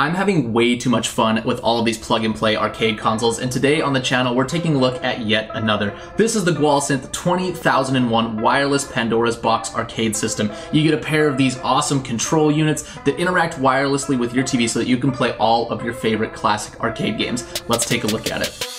I'm having way too much fun with all of these plug-and-play arcade consoles, and today on the channel we're taking a look at yet another. This is the GWALSNTH 20001 wireless Pandora's Box arcade system. You get a pair of these awesome control units that interact wirelessly with your TV so that you can play all of your favorite classic arcade games. Let's take a look at it.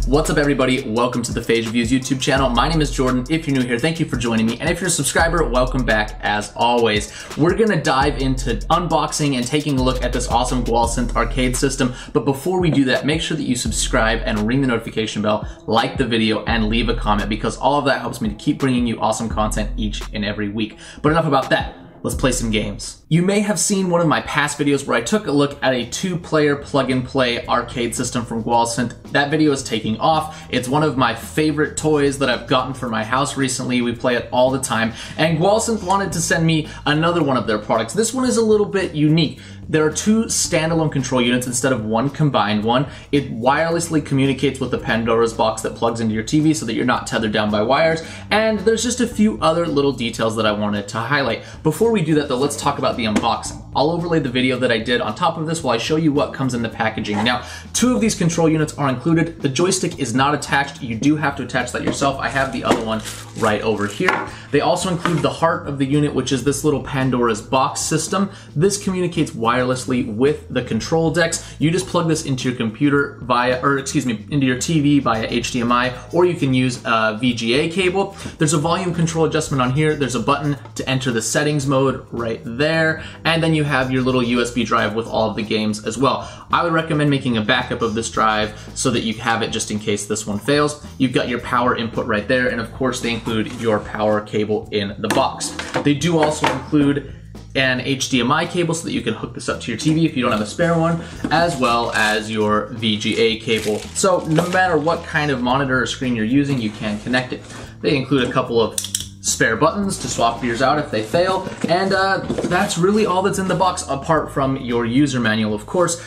What's up everybody, welcome to the Phage Reviews YouTube channel. My name is Jordan. If you're new here, thank you for joining me. And if you're a subscriber, welcome back as always. We're gonna dive into unboxing and taking a look at this awesome GWALSNTH arcade system. But before we do that, make sure that you subscribe and ring the notification bell, like the video, and leave a comment because all of that helps me to keep bringing you awesome content each and every week. But enough about that. Let's play some games. You may have seen one of my past videos where I took a look at a two-player plug-and-play arcade system from GWALSNTH. That video is taking off. It's one of my favorite toys that I've gotten for my house recently. We play it all the time. And GWALSNTH wanted to send me another one of their products. This one is a little bit unique. There are two standalone control units instead of one combined one. It wirelessly communicates with the Pandora's Box that plugs into your TV so that you're not tethered down by wires. And there's just a few other little details that I wanted to highlight. Before we do that though, let's talk about the unboxing. I'll overlay the video that I did on top of this while I show you what comes in the packaging. Now, two of these control units are included. The joystick is not attached. You do have to attach that yourself. I have the other one right over here. They also include the heart of the unit, which is this little Pandora's Box system. This communicates wirelessly with the control decks. You just plug this into your computer into your TV via HDMI, or you can use a VGA cable. There's a volume control adjustment on here. There's a button to enter the settings mode right there. And then you have your little USB drive with all of the games as well. I would recommend making a backup of this drive so that you have it just in case this one fails. You've got your power input right there, and of course they include your power cable in the box. They do also include an HDMI cable so that you can hook this up to your TV if you don't have a spare one, as well as your VGA cable. So no matter what kind of monitor or screen you're using, you can connect it. They include a couple of spare buttons to swap yours out if they fail, and that's really all that's in the box apart from your user manual, of course.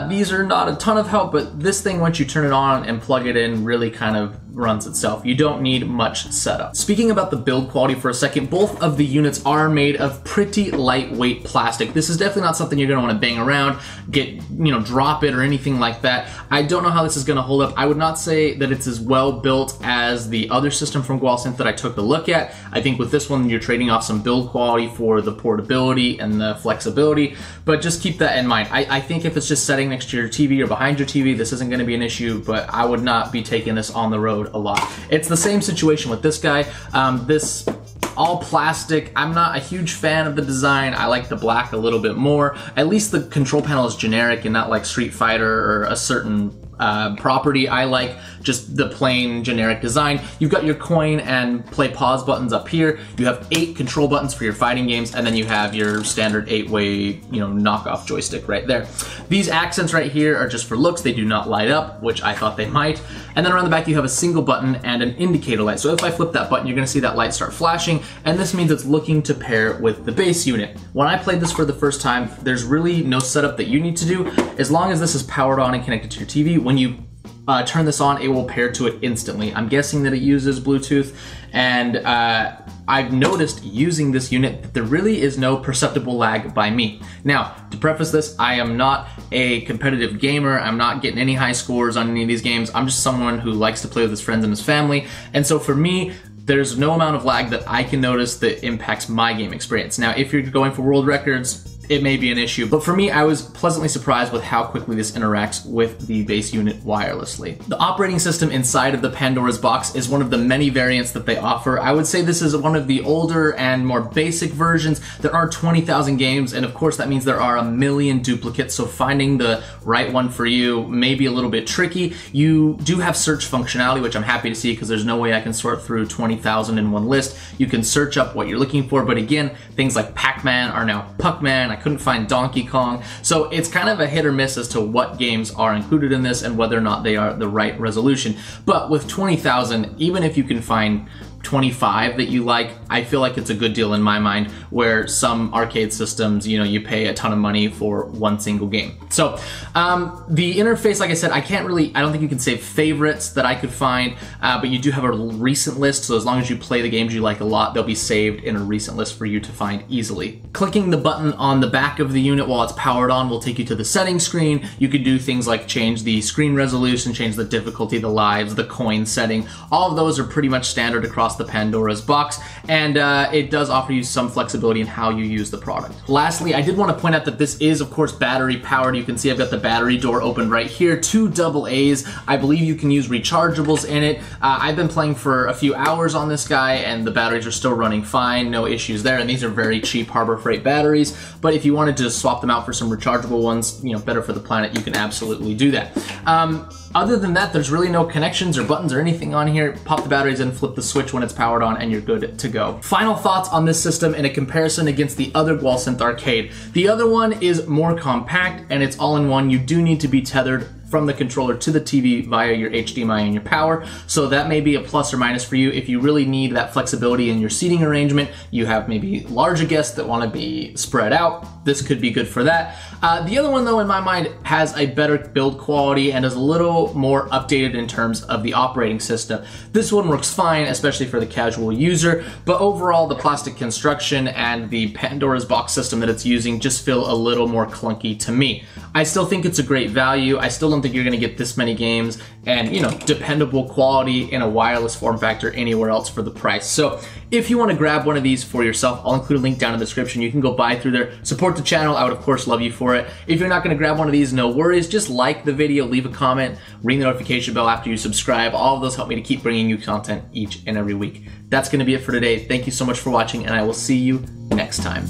These are not a ton of help, but this thing, once you turn it on and plug it in, really kind of runs itself. You don't need much setup. Speaking about the build quality for a second, both of the units are made of pretty lightweight plastic. This is definitely not something you're gonna wanna bang around, drop it or anything like that. I don't know how this is gonna hold up. I would not say that it's as well built as the other system from GWALSNTH that I took a look at. I think with this one, you're trading off some build quality for the portability and the flexibility, but just keep that in mind. I think if it's just setting next to your TV or behind your TV, this isn't gonna be an issue, but I would not be taking this on the road a lot. It's the same situation with this guy. This all plastic. I'm not a huge fan of the design. I like the black a little bit more. At least the control panel is generic and not like Street Fighter or a certain property. I like just the plain generic design. You've got your coin and play pause buttons up here. You have 8 control buttons for your fighting games, and then you have your standard 8-way, knockoff joystick right there. These accents right here are just for looks. They do not light up, which I thought they might. And then around the back you have a single button and an indicator light. So if I flip that button, you're gonna see that light start flashing, and this means it's looking to pair with the base unit. When I played this for the first time, there's really no setup that you need to do. As long as this is powered on and connected to your TV, when you turn this on, it will pair to it instantly. I'm guessing that it uses Bluetooth, and I've noticed using this unit that there really is no perceptible lag by me. Now, to preface this, I am not a competitive gamer. I'm not getting any high scores on any of these games. I'm just someone who likes to play with his friends and his family, and so for me, there's no amount of lag that I can notice that impacts my game experience. Now, if you're going for world records, it may be an issue, but for me, I was pleasantly surprised with how quickly this interacts with the base unit wirelessly. The operating system inside of the Pandora's Box is one of the many variants that they offer. I would say this is one of the older and more basic versions. There are 20,000 games, and of course that means there are a million duplicates, so finding the right one for you may be a little bit tricky. You do have search functionality, which I'm happy to see because there's no way I can sort through 20,000 in one list. You can search up what you're looking for, but again, things like Pac-Man are now Puckman. I couldn't find Donkey Kong. So it's kind of a hit or miss as to what games are included in this and whether or not they are the right resolution. But with 20,000, even if you can find $25 that you like, I feel like it's a good deal in my mind, where some arcade systems, you know, you pay a ton of money for one single game. So the interface, like I said, I don't think you can save favorites that I could find, but you do have a recent list, so as long as you play the games you like a lot, they'll be saved in a recent list for you to find easily. Clicking the button on the back of the unit while it's powered on will take you to the settings screen. You can do things like change the screen resolution, change the difficulty, the lives, the coin setting. All of those are pretty much standard across the Pandora's box, and it does offer you some flexibility in how you use the product. Lastly, I did want to point out that this is, of course, battery powered. You can see I've got the battery door open right here, 2 AA's. I believe you can use rechargeables in it. I've been playing for a few hours on this guy, and the batteries are still running fine, no issues there, and these are very cheap Harbor Freight batteries, but if you wanted to swap them out for some rechargeable ones, you know, better for the planet, you can absolutely do that. Other than that, there's really no connections or buttons or anything on here. Pop the batteries in, flip the switch when it's powered on, and you're good to go. Final thoughts on this system in a comparison against the other GWALSNTH arcade. The other one is more compact, and it's all in one. You do need to be tethered from the controller to the TV via your HDMI and your power, so that may be a plus or minus for you. If you really need that flexibility in your seating arrangement, you have maybe larger guests that want to be spread out, this could be good for that. The other one, though, in my mind, has a better build quality and is a little more updated in terms of the operating system. This one works fine, especially for the casual user, but overall the plastic construction and the Pandora's box system that it's using just feel a little more clunky to me. I still think it's a great value. I still don't think you're gonna get this many games and, you know, dependable quality in a wireless form factor anywhere else for the price. So if you wanna grab one of these for yourself, I'll include a link down in the description. You can go buy through there, support the channel. I would of course love you for it. If you're not gonna grab one of these, no worries. Just like the video, leave a comment, ring the notification bell after you subscribe. All of those help me to keep bringing you content each and every week. That's gonna be it for today. Thank you so much for watching, and I will see you next time.